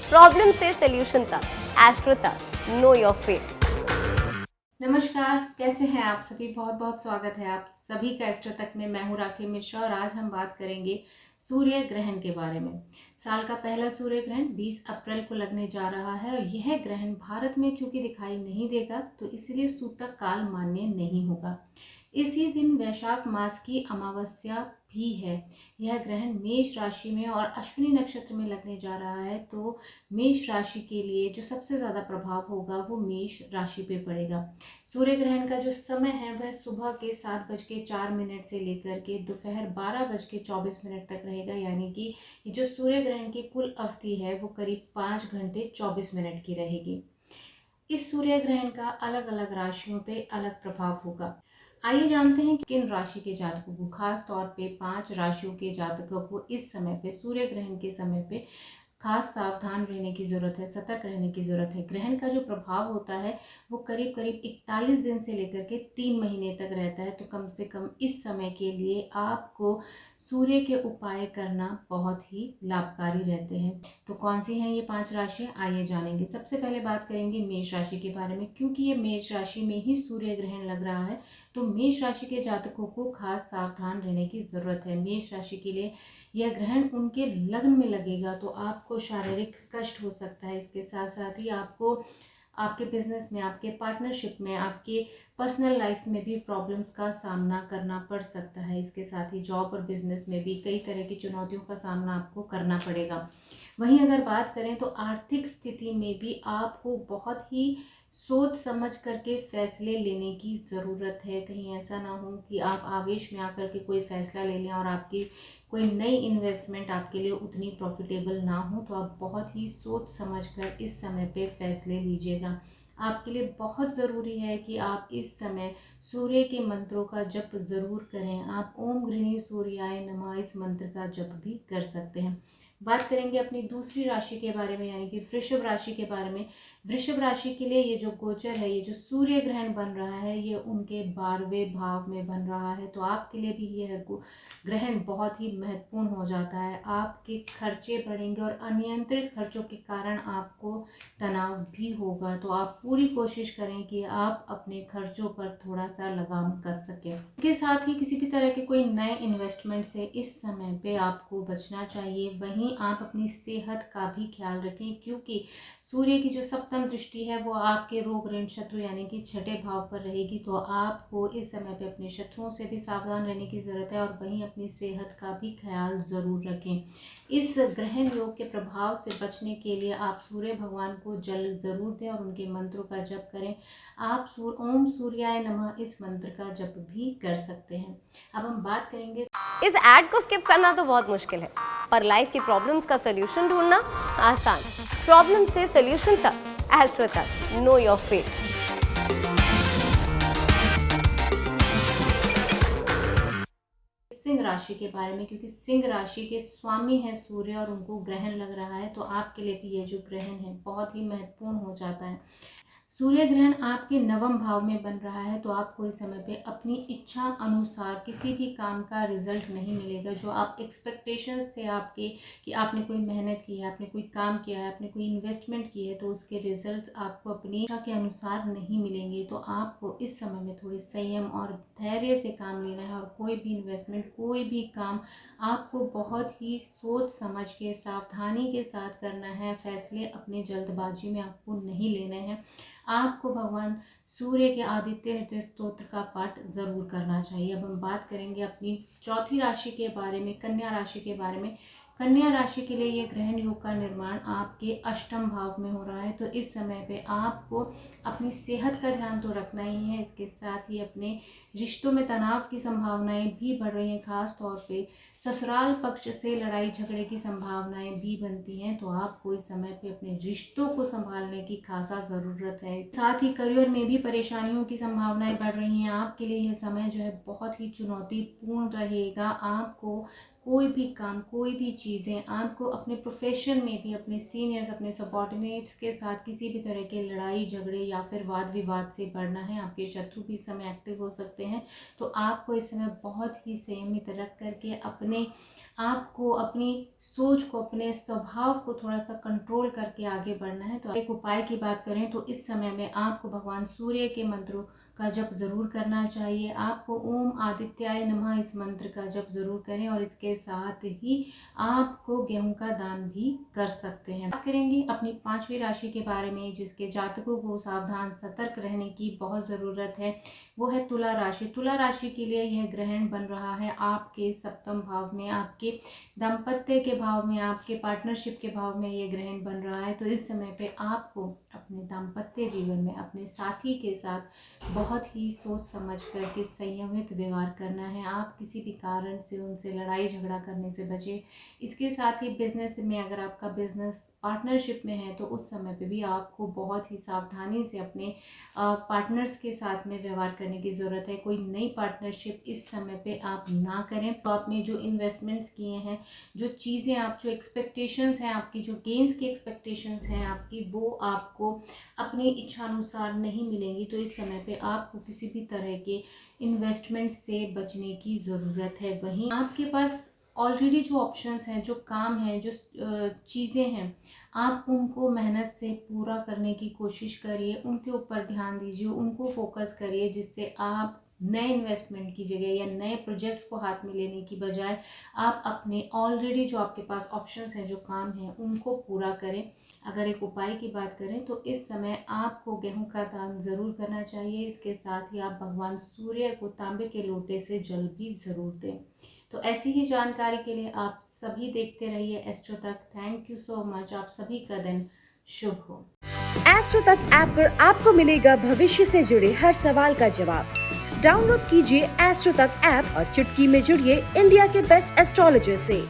Problem से solution तक, astro तक, नो योर फेट। नमस्कार, कैसे हैं आप सभी। बहुत बहुत स्वागत है आप सभी का एस्ट्रो तक में। मैं हूँ राखी मिश्रा और आज हम बात करेंगे सूर्य ग्रहण के बारे में। साल का पहला सूर्य ग्रहण 20 अप्रैल को लगने जा रहा है और यह ग्रहण भारत में चूंकि दिखाई नहीं देगा तो इसलिए सूतक काल मान्य नहीं होगा। इसी दिन वैशाख मास की अमावस्या भी है। यह ग्रहण मेष राशि में और अश्विनी नक्षत्र में लगने जा रहा है, तो मेष राशि के लिए जो सबसे ज़्यादा प्रभाव होगा वो मेष राशि पे पड़ेगा। सूर्य ग्रहण का जो समय है वह सुबह के 7:04 से लेकर के दोपहर 12:24 तक रहेगा, यानी कि ये जो सूर्य ग्रहण की कुल अवधि है वो करीब 5 घंटे 24 मिनट की रहेगी। इस सूर्य ग्रहण का अलग अलग राशियों पे अलग प्रभाव होगा। आइए जानते हैं कि किन राशि के जातकों को, खास तौर पे 5 राशियों के जातकों को इस समय पे सूर्य ग्रहण के समय पे खास सावधान रहने की ज़रूरत है, सतर्क रहने की ज़रूरत है। ग्रहण का जो प्रभाव होता है वो करीब करीब 41 दिन से लेकर के 3 महीने तक रहता है, तो कम से कम इस समय के लिए आपको सूर्य के उपाय करना बहुत ही लाभकारी रहते हैं। तो कौन सी हैं ये 5 राशियाँ, आइए जानेंगे। सबसे पहले बात करेंगे मेष राशि के बारे में। क्योंकि ये मेष राशि में ही सूर्य ग्रहण लग रहा है तो मेष राशि के जातकों को खास सावधान रहने की ज़रूरत है। मेष राशि के लिए यह ग्रहण उनके लग्न में लगेगा तो आपको शारीरिक कष्ट हो सकता है। इसके साथ साथ ही आपको आपके बिजनेस में, आपके पार्टनरशिप में, आपके पर्सनल लाइफ में भी प्रॉब्लम्स का सामना करना पड़ सकता है। इसके साथ ही जॉब और बिजनेस में भी कई तरह की चुनौतियों का सामना आपको करना पड़ेगा। वहीं अगर बात करें तो आर्थिक स्थिति में भी आपको बहुत ही सोच समझ करके फैसले लेने की ज़रूरत है। कहीं ऐसा ना हो कि आप आवेश में आकर के कोई फैसला ले लें और आपकी कोई नई इन्वेस्टमेंट आपके लिए उतनी प्रॉफिटेबल ना हो, तो आप बहुत ही सोच समझ कर इस समय पे फैसले लीजिएगा। आपके लिए बहुत ज़रूरी है कि आप इस समय सूर्य के मंत्रों का जप ज़रूर करें। आप ओम गृणी सूर्याय नमः इस मंत्र का जप भी कर सकते हैं। बात करेंगे अपनी दूसरी राशि के बारे में, यानी कि वृषभ राशि के बारे में। वृषभ राशि के लिए ये जो गोचर है, ये जो सूर्य ग्रहण बन रहा है, ये उनके 12वें भाव में बन रहा है, तो आपके लिए भी यह ग्रहण बहुत ही महत्वपूर्ण हो जाता है। आपके खर्चे बढ़ेंगे और अनियंत्रित खर्चों के कारण आपको तनाव भी होगा, तो आप पूरी कोशिश करें कि आप अपने खर्चों पर थोड़ा सा लगाम कस सकें। इसके साथ ही किसी भी तरह के कोई नए इन्वेस्टमेंट से इस समय पे आपको बचना चाहिए। वहीं आप अपनी सेहत का भी ख्याल रखें, क्योंकि सूर्य की जो सप्तम दृष्टि है वो आपके रोग ऋण शत्रु यानी कि छठे भाव पर रहेगी, तो आपको इस समय पे अपने शत्रुओं से भी सावधान रहने की ज़रूरत है और वहीं अपनी सेहत का भी ख्याल ज़रूर रखें। इस ग्रहण योग के प्रभाव से बचने के लिए आप सूर्य भगवान को जल ज़रूर दें और उनके मंत्रों का जप करें। आप ओम सूर्याय नमः इस मंत्र का जप भी कर सकते हैं। अब हम बात करेंगे। इस एड को स्किप करना तो बहुत मुश्किल है, पर लाइफ की प्रॉब्लम्स का सोल्यूशन ढूंढना आसान। प्रॉब्लम से सोल्यूशन तक, एस्ट्रो तक, नो योर फेट। सिंह राशि के बारे में, क्योंकि सिंह राशि के स्वामी है सूर्य और उनको ग्रहण लग रहा है, तो आपके लिए भी ये जो ग्रहण है बहुत ही महत्वपूर्ण हो जाता है। सूर्य ग्रहण आपके नवम भाव में बन रहा है, तो आपको इस समय पे अपनी इच्छा अनुसार किसी भी काम का रिजल्ट नहीं मिलेगा। जो आप एक्सपेक्टेशंस थे आपके कि आपने कोई मेहनत की है, आपने कोई काम किया है, आपने कोई इन्वेस्टमेंट की है, तो उसके रिजल्ट्स आपको अपनी इच्छा के अनुसार नहीं मिलेंगे। तो आपको इस समय में थोड़ी संयम और धैर्य से काम लेना है और कोई भी इन्वेस्टमेंट, कोई भी काम आपको बहुत ही सोच समझ के सावधानी के साथ करना है। फैसले अपने जल्दबाजी में आपको नहीं लेने हैं। आपको भगवान सूर्य के आदित्य हृदय स्तोत्र का पाठ जरूर करना चाहिए। अब हम बात करेंगे अपनी चौथी राशि के बारे में, कन्या राशि के बारे में। कन्या राशि के लिए ये ग्रहण योग का निर्माण आपके अष्टम भाव में हो रहा है, तो इस समय पे आपको अपनी सेहत का ध्यान तो रखना ही है। इसके साथ ही अपने रिश्तों में तनाव की संभावनाएं भी बढ़ रही हैं। खास तौर पे ससुराल पक्ष से लड़ाई झगड़े की संभावनाएं भी बनती हैं, तो आपको इस समय पे अपने रिश्तों को संभालने की खासा ज़रूरत है। साथ ही करियर में भी परेशानियों की संभावनाएं बढ़ रही हैं। आपके लिए यह समय जो है बहुत ही चुनौतीपूर्ण रहेगा। आपको कोई भी काम, कोई भी चीज़ें आपको अपने प्रोफेशन में भी अपने सीनियर्स, अपने सबॉर्डिनेट्स के साथ किसी भी तरह के लड़ाई झगड़े या फिर वाद विवाद से बढ़ना है, आपके शत्रु भी इस समय एक्टिव हो सकते हैं। तो आपको इस समय बहुत ही संयमित रख करके अपने आप को, अपनी सोच को, अपने स्वभाव को थोड़ा सा कंट्रोल करके आगे बढ़ना है। तो एक उपाय की बात करें तो इस समय में आपको भगवान सूर्य के मंत्रों का जप जरूर करना चाहिए। आपको ओम आदित्याय नमः इस मंत्र का जप जरूर करें और इसके साथ ही आपको गेहूं का दान भी कर सकते हैं। बात करेंगे अपनी 5वीं राशि के बारे में, जिसके जातकों को सावधान सतर्क रहने की बहुत ज़रूरत है, वो है तुला राशि। तुला राशि के लिए यह ग्रहण बन रहा है आपके सप्तम भाव में, आपके दाम्पत्य के भाव में, आपके पार्टनरशिप के भाव में ये ग्रहण बन रहा है। तो इस समय पे आपको अपने दाम्पत्य जीवन में अपने साथी के साथ बहुत ही सोच समझ करके संयमित व्यवहार करना है। आप किसी भी कारण से उनसे लड़ाई झगड़ा करने से बचें। इसके साथ ही बिजनेस में, अगर आपका बिजनेस पार्टनरशिप में है तो उस समय पे भी आपको बहुत ही सावधानी से अपने पार्टनर्स के साथ में व्यवहार करने की ज़रूरत है। कोई नई पार्टनरशिप इस समय पे आप ना करें। तो आपने जो इन्वेस्टमेंट्स किए हैं, जो चीज़ें आप, जो एक्सपेक्टेशंस हैं आपकी, जो गेंस की एक्सपेक्टेशंस हैं आपकी, वो आपको अपनी इच्छानुसार नहीं मिलेंगी। तो इस समय पे आपको किसी भी तरह के इन्वेस्टमेंट से बचने की ज़रूरत है। वहीं आपके पास ऑलरेडी जो ऑप्शंस हैं, जो काम है, जो चीज़ें हैं, आप उनको मेहनत से पूरा करने की कोशिश करिए, उनके ऊपर ध्यान दीजिए, उनको फोकस करिए, जिससे आप नए इन्वेस्टमेंट की जगह या नए प्रोजेक्ट्स को हाथ में लेने की बजाय आप अपने ऑलरेडी जो आपके पास ऑप्शंस हैं, जो काम हैं, उनको पूरा करें। अगर एक उपाय की बात करें तो इस समय आपको गेहूं का दान जरूर करना चाहिए। इसके साथ ही आप भगवान सूर्य को तांबे के लोटे से जल भी जरूर दें। तो ऐसी ही जानकारी के लिए आप सभी देखते रहिए एस्ट्रो तक। Thank you so much. आप सभी का दिन शुभ हो। एस्ट्रो तक ऐप पर आपको मिलेगा भविष्य से जुड़े हर सवाल का जवाब। डाउनलोड कीजिए एस्ट्रो तक ऐप और चुटकी में जुड़िए इंडिया के बेस्ट एस्ट्रोलॉजर से।